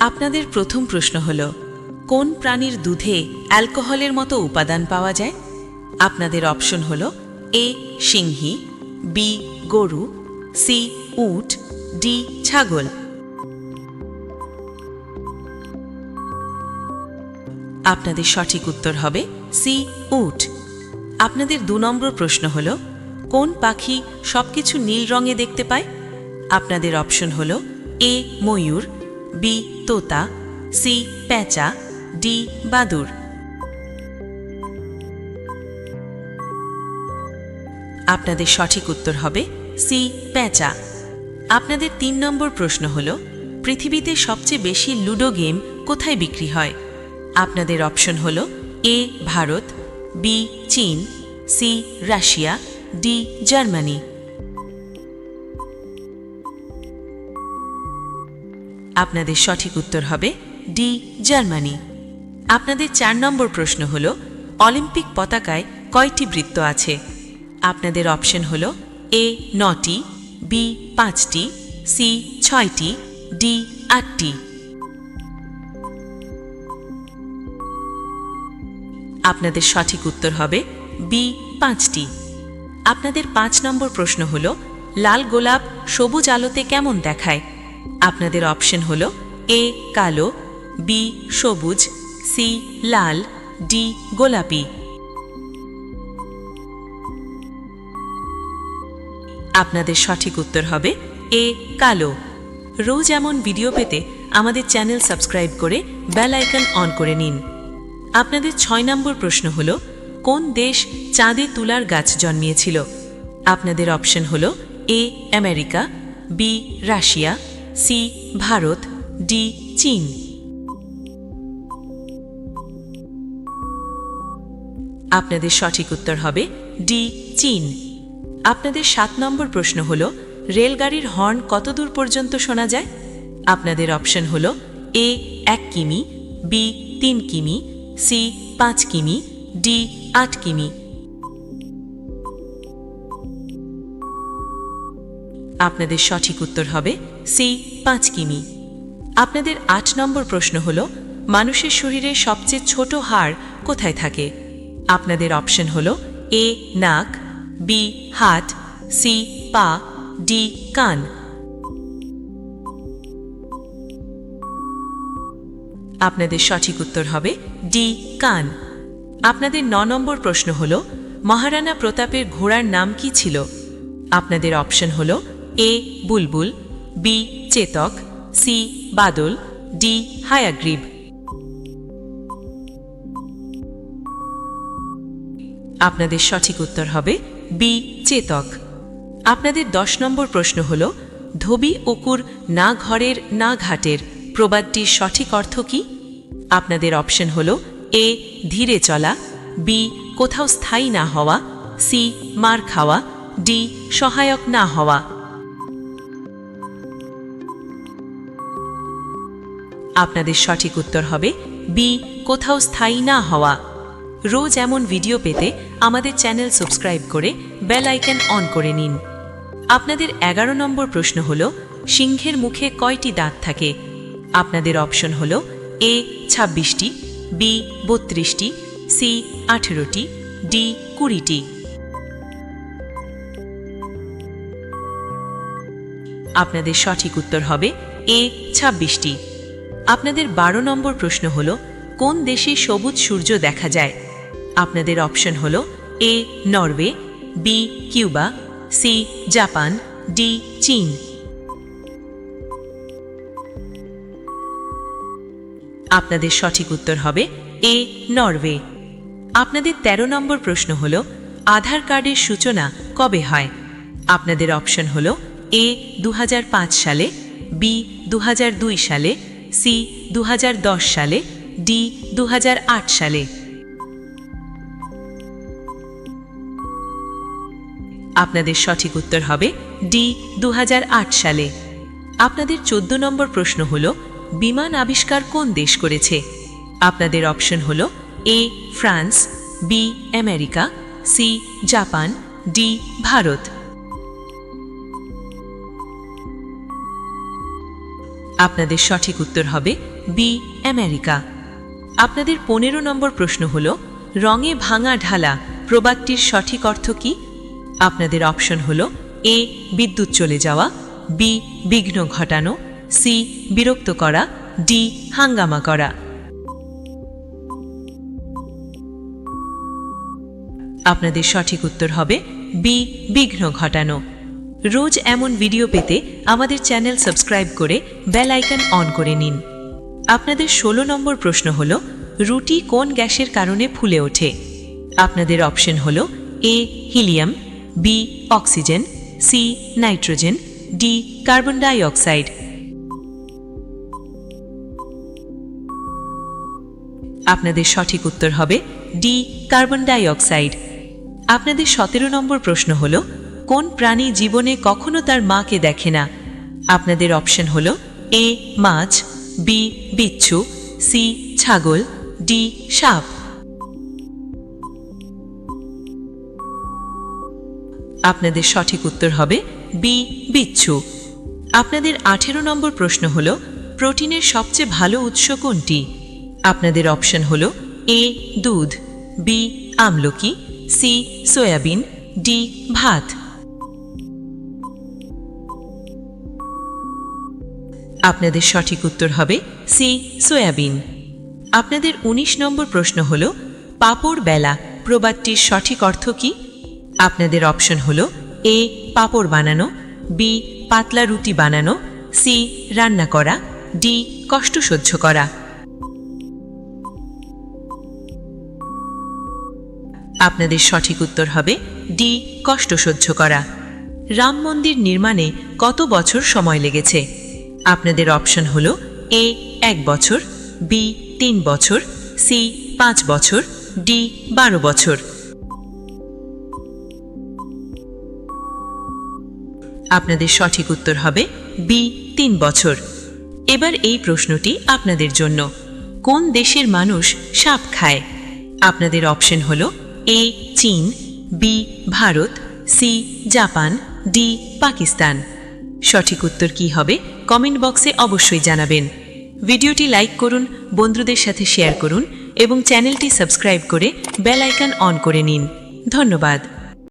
আপনাদের প্রথম প্রশ্ন হল, কোন প্রাণীর দুধে অ্যালকোহলের মতো উপাদান পাওয়া যায়? আপনাদের অপশন হল এ সিংহী, বি গরু, সি উট, ডি ছাগল। আপনাদের সঠিক উত্তর হবে সি উট। আপনাদের 2 নম্বর প্রশ্ন হল, কোন পাখি সবকিছু নীল রঙে দেখতে পায়? আপনাদের অপশন হল এ ময়ূর, বি তোতা, সি পেঁচা, ডি বাদুড়। আপনাদের সঠিক উত্তর হবে সি পেঁচা। আপনাদের 3 নম্বর প্রশ্ন হল, পৃথিবীতে সবচেয়ে বেশি লুডো গেম কোথায় বিক্রি হয়? আপনাদের অপশন হল এ ভারত, বি চীন, সি রাশিয়া, ডি জার্মানি। আপনাদের সঠিক উত্তর হবে ডি জার্মানি। আপনাদের 4 নম্বর প্রশ্ন হল, অলিম্পিক পতাকায় কয়টি বৃত্ত আছে? আপনাদের অপশন হল এ 9টি, বি 5টি, সি 6টি, ডি 8টি। আপনাদের সঠিক উত্তর হবে বি 5টি। আপনাদের 5 নম্বর প্রশ্ন হল, লাল গোলাপ সবুজ আলোতে কেমন দেখায়? আপনাদের অপশন হল এ কালো, বি সবুজ, সি লাল, ডি গোলাপি। আপনাদের সঠিক উত্তর হবে এ কালো। রোজ এমন ভিডিও পেতে আমাদের চ্যানেল সাবস্ক্রাইব করে বেল আইকন অন করে নিন। আপনাদের 6 নম্বর প্রশ্ন হল, কোন দেশ চাঁদে তুলার গাছ জন্মিয়েছিল? আপনাদের অপশন হল A America, B Russia, C Bharat, D চীন। আপনাদের সঠিক উত্তর হবে ডি চীন। আপনাদের 7 নম্বর প্রশ্ন হল, রেলগাড়ির হর্ন কত দূর পর্যন্ত শোনা যায়? আপনাদের অপশন হল এ 1 কিমি, বি 3 কিমি, সি 5 কিমি, ডি 8 কিমি। আপনাদের সঠিক উত্তর হবে সি 5 কিমি। আপনাদের 8 নম্বর প্রশ্ন হল, মানুষের শরীরে সবচেয়ে ছোট হাড় কোথায় থাকে? আপনাদের অপশন হল এ নাক, বি হাত, সি পা, ডি কান। আপনাদের সঠিক উত্তর হবে ডি কান। আপনাদের 9 নম্বর প্রশ্ন হল, মহারানা প্রতাপের ঘোড়ার নাম কি ছিল? আপনাদের অপশন হল এ বুলবুল, বি চেতক, সি বাদল, ডি হায়াগ্রীব। আপনাদের সঠিক উত্তর হবে বি চেতক। আপনাদের 10 নম্বর প্রশ্ন হল, ধোবি অকুর না ঘরের না ঘাটের প্রবাদটির সঠিক অর্থ কি? আপনাদের অপশন হল এ ধীরে চলা, বি কোথাও স্থায়ী না হওয়া, সি মার খাওয়া, ডি সহায়ক না হওয়া। আপনাদের সঠিক উত্তর হবে বি কোথাও স্থায়ী না হওয়া। রোজ এমন ভিডিও পেতে আমাদের চ্যানেল সাবস্ক্রাইব করে বেল আইকন অন করে নিন। আপনাদের 11 নম্বর প্রশ্ন হল, সিংহের মুখে কয়টি দাঁত থাকে? আপনাদের অপশন হল এ 26টি, বি 32টি, সি 18টি, ডি 20টি। আপনাদের সঠিক উত্তর হবে এ 26টি। আপনাদের 12 নম্বর প্রশ্ন হল, কোন দেশে সবুজ সূর্য দেখা যায়? আপনাদের অপশন হল A Norway, B Cuba, C Japan, D চীন। আপনাদের সঠিক উত্তর হবে এ নরওয়ে। আপনাদের 13 নম্বর প্রশ্ন হল, আধার কার্ডের সূচনা কবে হয়? আপনাদের অপশন হল এ 2005 সালে, বি 2002 সালে, সি 2010 সালে, ডি 2008 সালে। আপনাদের সঠিক উত্তর হবে ডি 2008 সালে। আপনাদের 14 নম্বর প্রশ্ন হল, বিমান আবিষ্কার কোন দেশ করেছে? আপনাদের অপশন হল A France, B America, C Japan, D Bharat. আপনাদের সঠিক উত্তর হবে বি আমেরিকা। আপনাদের 15 নম্বর প্রশ্ন হল রঙে ভাঙা ঢালা প্রবাদটির সঠিক অর্থ কি? আপনাদের অপশন হল এ বিদ্যুৎ চলে যাওয়া, বি বিঘ্ন ঘটানো, সি বিরক্ত করা, ডি হাঙ্গামা করা। আপনাদের সঠিক উত্তর হবে বি বিঘ্ন ঘটানো। রোজ এমন ভিডিও পেতে আমাদের চ্যানেল সাবস্ক্রাইব করে বেল আইকন অন করে নিন। আপনাদের 16 নম্বর প্রশ্ন হল রুটি কোন গ্যাসের কারণে ফুলে ওঠে? আপনাদের অপশন হল A helium, B oxygen, C nitrogen, D carbon dioxide. আপনাদের সঠিক উত্তর হবে ডি কার্বন ডাই অক্সাইড। আপনাদের 17 নম্বর প্রশ্ন হল কোন প্রাণী জীবনে কখনো তার মাকে দেখে না? আপনাদের অপশন হল এ মাছ, বি বিচ্ছু, সি ছাগল, ডি সাপ। আপনাদের সঠিক উত্তর হবে বি বিচ্ছু। আপনাদের 18 নম্বর প্রশ্ন হল প্রোটিনের সবচেয়ে ভালো উৎস কোনটি? আপনাদের অপশন হল এ দুধ, বি আমলকি, সি সয়াবিন, ডি ভাত। আপনাদের সঠিক উত্তর হবে সি সয়াবিন। আপনাদের 19 নম্বর প্রশ্ন হল পাঁপড় বেলা প্রবাদটির সঠিক অর্থ কি? আপনাদের অপশন হল এ পাঁপড় বানানো, বি পাতলা রুটি বানানো, সি রান্না করা, ডি কষ্ট সহ্য করা। আপনাদের সঠিক উত্তর হবে ডি কষ্ট সহ্য করা। রাম মন্দির নির্মাণে কত বছর সময় লেগেছে? আপনাদের অপশন হল এ 1 বছর, বি 3 বছর, সি 5 বছর, ডি 12 বছর। আপনাদের সঠিক উত্তর হবে বি 3 বছর। এবার এই প্রশ্নটি আপনাদের জন্য, কোন দেশের মানুষ সাপ খায়? আপনাদের অপশন হল এ চীন, B Bharat, C Japan, D Pakistan. সঠিক উত্তর কি হবে কমেন্ট বক্সে অবশ্যই জানাবেন। ভিডিওটি লাইক করুন, বন্ধুদের সাথে শেয়ার করুন এবং চ্যানেলটি সাবস্ক্রাইব করে বেল আইকন অন করে নিন। ধন্যবাদ।